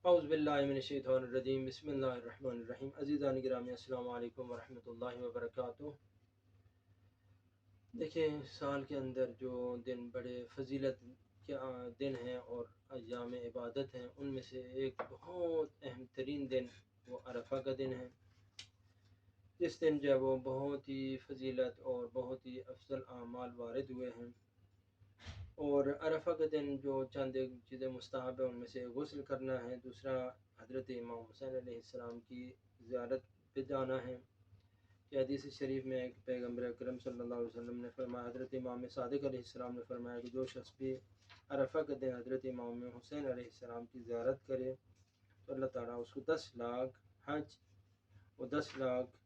اعوذ باللہ من الشیطان الرجیم بسم اللہ الرحمن الرحیم عزیزان گرامی السلام علیکم ورحمۃ اللہ وبرکاتہ۔ دیکھیں، سال کے اندر جو دن بڑے فضیلت کے دن ہیں اور ایام عبادت ہیں، ان میں سے ایک بہت اہم ترین دن وہ عرفہ کا دن ہے، جس دن جو ہے وہ بہت ہی فضیلت اور بہت ہی افضل اعمال وارد ہوئے ہیں۔ اور عرفہ کے دن جو چند ایک چیزیں مستحب ہیں، ان میں سے غسل کرنا ہے، دوسرا حضرت امام حسین علیہ السلام کی زیارت پہ جانا ہے کہ حدیث شریف میں ایک پیغمبر اکرم صلی اللہ علیہ وسلم نے فرمایا، حضرت امام صادق علیہ السلام نے فرمایا کہ جو شخص بھی عرفہ کے دن حضرت امام حسین علیہ السلام کی زیارت کرے تو اللہ تعالیٰ اس کو 10 لاکھ حج اور 10 لاکھ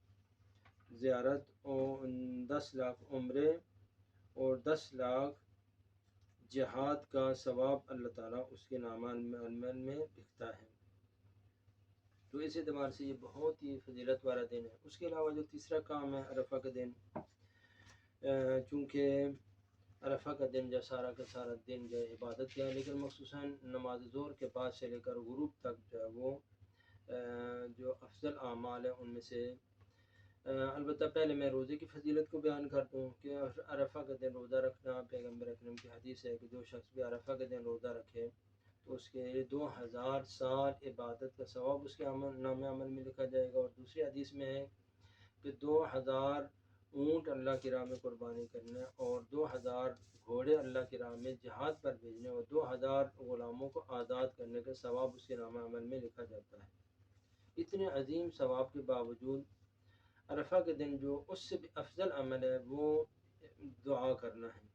زیارت اور 10 لاکھ عمرے اور 10 لاکھ جہاد کا ثواب اللہ تعالیٰ اس کے نامہ میں لکھتا ہے۔ تو اس اعتبار سے یہ بہت ہی فضیلت والا دن ہے۔ اس کے علاوہ جو تیسرا کام ہے عرفہ کا دن، چونکہ عرفہ کا دن جو سارا کا سارا دن جو ہے عبادت کا ہے، لیکن مخصوصاً نماز ظہر کے بعد سے لے کر غروب تک جو ہے وہ جو افضل اعمال ہیں ان میں سے البتہ پہلے میں روزے کی فضیلت کو بیان کر دوں کہ عرفہ کا دن روزہ رکھنا، پیغمبر اکرم کی حدیث ہے کہ جو شخص بھی عرفہ کے دن روزہ رکھے تو اس کے 2000 سال عبادت کا ثواب اس کے نام عمل میں لکھا جائے گا۔ اور دوسری حدیث میں ہے کہ 2000 اونٹ اللہ کی راہ میں قربانی کرنے اور 2000 گھوڑے اللہ کی راہ میں جہاد پر بھیجنے اور 2000 غلاموں کو آزاد کرنے کا ثواب اس کے نام عمل میں لکھا جاتا ہے۔ اتنے عظیم ثواب کے باوجود عرفہ کے دن جو اس سے بھی افضل عمل ہے وہ دعا کرنا ہے۔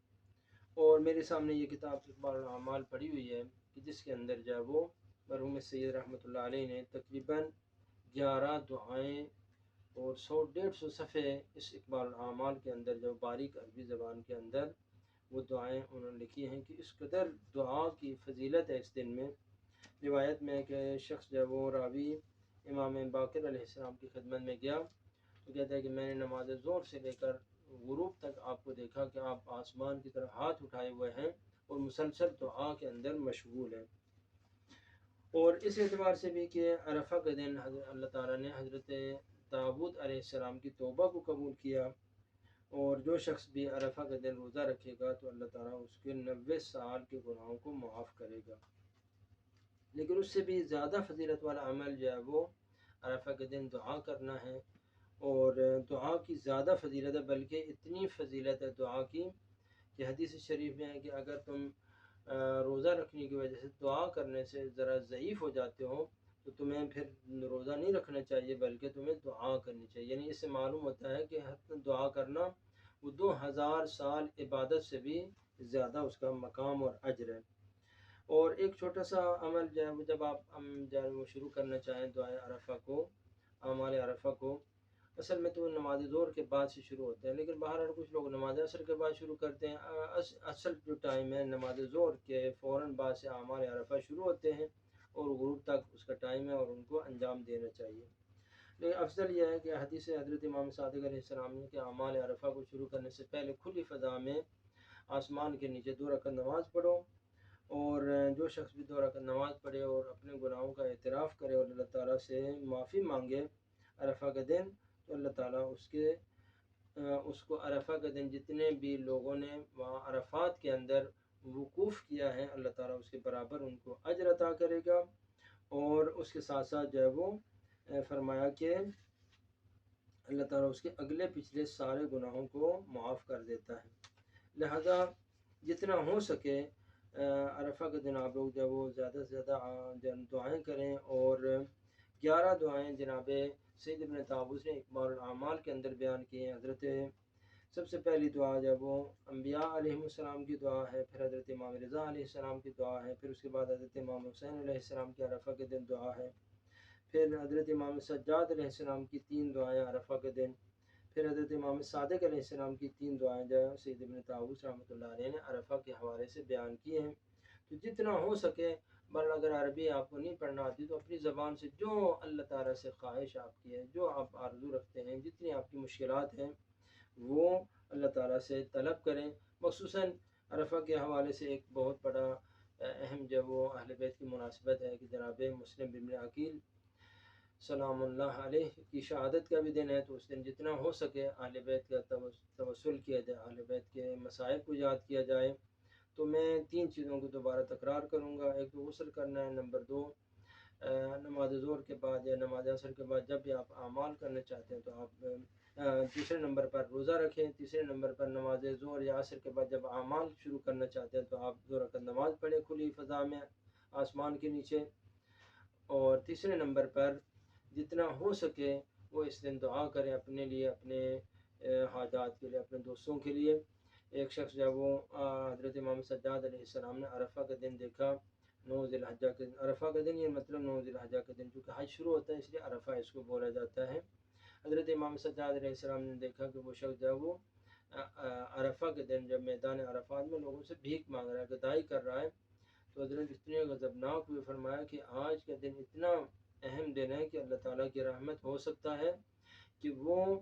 اور میرے سامنے یہ کتاب اقبال الاعمال پڑھی ہوئی ہے کہ جس کے اندر جو ہے وہ مرحوم سید رحمۃ اللہ علیہ نے تقریباً 11 دعائیں اور 100-150 صفحے اس اقبال الاعمال کے اندر جو باریک عربی زبان کے اندر وہ دعائیں انہوں نے لکھی ہیں کہ اس قدر دعا کی فضیلت ہے اس دن میں۔ روایت میں کہ شخص جو ہے وہ راوی امام باقر علیہ السلام کی خدمت میں گیا تو کہتا ہے کہ میں نے نماز ظہر سے لے کر غروب تک آپ کو دیکھا کہ آپ آسمان کی طرف ہاتھ اٹھائے ہوئے ہیں اور مسلسل دعا کے اندر مشغول ہیں۔ اور اس اعتبار سے بھی کہ عرفہ کے دن اللہ تعالیٰ نے حضرت داؤد علیہ السلام کی توبہ کو قبول کیا، اور جو شخص بھی عرفہ کے دن روزہ رکھے گا تو اللہ تعالیٰ اس کے 90 سال کے گناہوں کو معاف کرے گا۔ لیکن اس سے بھی زیادہ فضیلت والا عمل جو ہے وہ عرفہ کے دن دعا کرنا ہے، اور دعا کی زیادہ فضیلت ہے، بلکہ اتنی فضیلت ہے دعا کی کہ حدیث شریف میں ہے کہ اگر تم روزہ رکھنے کی وجہ سے دعا کرنے سے ذرا ضعیف ہو جاتے ہو تو تمہیں پھر روزہ نہیں رکھنا چاہیے بلکہ تمہیں دعا کرنی چاہیے۔ یعنی اس سے معلوم ہوتا ہے کہ دعا کرنا وہ 2000 سال عبادت سے بھی زیادہ اس کا مقام اور اجر ہے۔ اور ایک چھوٹا سا عمل جو ہے وہ جب آپ جو ہے وہ شروع کرنا چاہیں دعائے عرفہ کو، اعمال عرفہ کو، اصل میں تو نماز ظہر کے بعد سے شروع ہوتے ہیں، لیکن بہرحال کچھ لوگ نماز عصر کے بعد شروع کرتے ہیں۔ اصل جو ٹائم ہے نماز ظہر کے فوراً بعد سے اعمال عرفہ شروع ہوتے ہیں اور غروب تک اس کا ٹائم ہے اور ان کو انجام دینا چاہیے۔ لیکن افضل یہ ہے کہ حدیث حضرت امام صادق علیہ السلام نے کہ اعمال عرفہ کو شروع کرنے سے پہلے کھلی فضا میں آسمان کے نیچے 2 رکعت نماز پڑھو، اور جو شخص بھی 2 رکعت نماز پڑھے اور اپنے گناہوں کا اعتراف کرے اور اللہ تعالیٰ سے معافی مانگے عرفہ کے دن، تو اللہ تعالیٰ اس کو عرفہ کے دن جتنے بھی لوگوں نے وہاں عرفات کے اندر وقوف کیا ہے اللہ تعالیٰ اس کے برابر ان کو اجر عطا کرے گا۔ اور اس کے ساتھ ساتھ جو ہے وہ فرمایا کہ اللہ تعالیٰ اس کے اگلے پچھلے سارے گناہوں کو معاف کر دیتا ہے۔ لہذا جتنا ہو سکے عرفہ کے دن آپ لوگ جو وہ زیادہ سے زیادہ دعائیں کریں، اور 11 دعائیں جناب سید ابن طاووس نے اقبال الاعمال کے اندر بیان کی ہیں۔ حضرت سب سے پہلی دعا جب وہ انبیاء علیہ السلام کی دعا ہے، پھر حضرت امام رضا علیہ السلام کی دعا ہے، پھر اس کے بعد حضرت امام حسین علیہ السلام کی عرفہ کے دن دعا ہے، پھر حضرت امام سجاد علیہ السلام کی 3 دعائیں عرفہ کے دن، پھر حضرت امام صادق علیہ السلام کی 3 دعائیں جو سید ابن طاووس رحمۃ اللہ علیہ نے عرفہ کے حوالے سے بیان کی ہیں۔ تو جتنا ہو سکے، اگر عربی آپ کو نہیں پڑھنا آتی تو اپنی زبان سے جو اللہ تعالیٰ سے خواہش آپ کی ہے، جو آپ آرزو رکھتے ہیں، جتنی آپ کی مشکلات ہیں وہ اللہ تعالیٰ سے طلب کریں۔ مخصوصاً عرفہ کے حوالے سے ایک بہت بڑا اہم جو وہ اہل بیت کی مناسبت ہے کہ جناب مسلم بن عقیل سلام اللہ علیہ کی شہادت کا بھی دن ہے، تو اس دن جتنا ہو سکے اہل بیت کا توسل کیا جائے، اہل بیت کے مسائل کو یاد کیا جائے۔ تو میں 3 چیزوں کو دوبارہ تکرار کروں گا، ایک تو غسل کرنا ہے، نمبر 2 نماز ظہر کے بعد یا نماز عصر کے بعد جب بھی آپ اعمال کرنا چاہتے ہیں تو آپ تیسرے نمبر پر روزہ رکھیں، تیسرے نمبر پر نماز ظہر یا عصر کے بعد جب اعمال شروع کرنا چاہتے ہیں تو آپ 2 رکعت نماز پڑھیں کھلی فضا میں آسمان کے نیچے، اور تیسرے نمبر پر جتنا ہو سکے وہ اس دن دعا کریں اپنے لیے، اپنے حاجات کے لیے، اپنے دوستوں کے لیے۔ ایک شخص جب وہ حضرت امام سجاد علیہ السلام نے عرفہ کا دن دیکھا، 9 ذی الحجہ کے دن، عرفہ کا دن یہ مطلب 9 ذی الحجہ کے دن، کیونکہ حج شروع ہوتا ہے اس لیے عرفہ اس کو بولا جاتا ہے۔ حضرت امام سجاد علیہ السلام نے دیکھا کہ وہ شخص جب وہ عرفہ کے دن جب میدان عرفات میں لوگوں سے بھیک مانگ رہا ہے، گدائی کر رہا ہے، تو حضرت اتنے غضبناک ہوئے، فرمایا کہ آج کا دن اتنا اہم دن ہے کہ اللہ تعالیٰ کی رحمت ہو سکتا ہے کہ وہ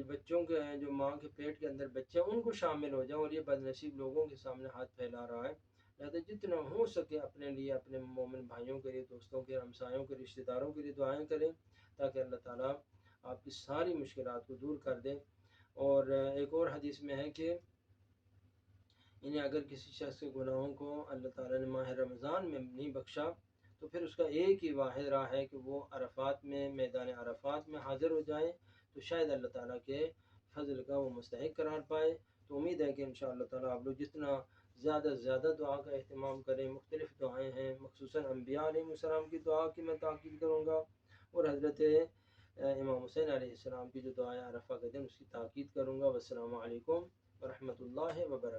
بچوں کے جو ماں کے پیٹ کے اندر بچے ہیں ان کو شامل ہو جائیں، اور یہ بد نصیب لوگوں کے سامنے ہاتھ پھیلا رہا ہے۔ لہٰذا جتنا ہو سکے اپنے لیے، اپنے مومن بھائیوں کے لیے، دوستوں کے، ہمسایوں کے، رشتہ داروں کے لیے دعائیں کریں تاکہ اللہ تعالیٰ آپ کی ساری مشکلات کو دور کر دے۔ اور ایک اور حدیث میں ہے کہ انہیں اگر کسی شخص کے گناہوں کو اللہ تعالیٰ نے ماہ رمضان میں نہیں بخشا تو پھر اس کا ایک ہی واحد راہ ہے کہ وہ عرفات میں، میدان عرفات میں حاضر ہو جائیں، تو شاید اللہ تعالیٰ کے فضل کا وہ مستحق قرار پائے۔ تو امید ہے کہ انشاءاللہ تعالیٰ آپ لوگ جتنا زیادہ سے زیادہ دعا کا اہتمام کریں، مختلف دعائیں ہیں، مخصوصاً انبیاء علیہ السلام کی دعا کی میں تاکید کروں گا، اور حضرت امام حسین علیہ السلام کی جو دعائیں عرفہ کے دن اس کی تاکید کروں گا۔ والسلام علیکم ورحمۃ اللہ وبرکاتہ۔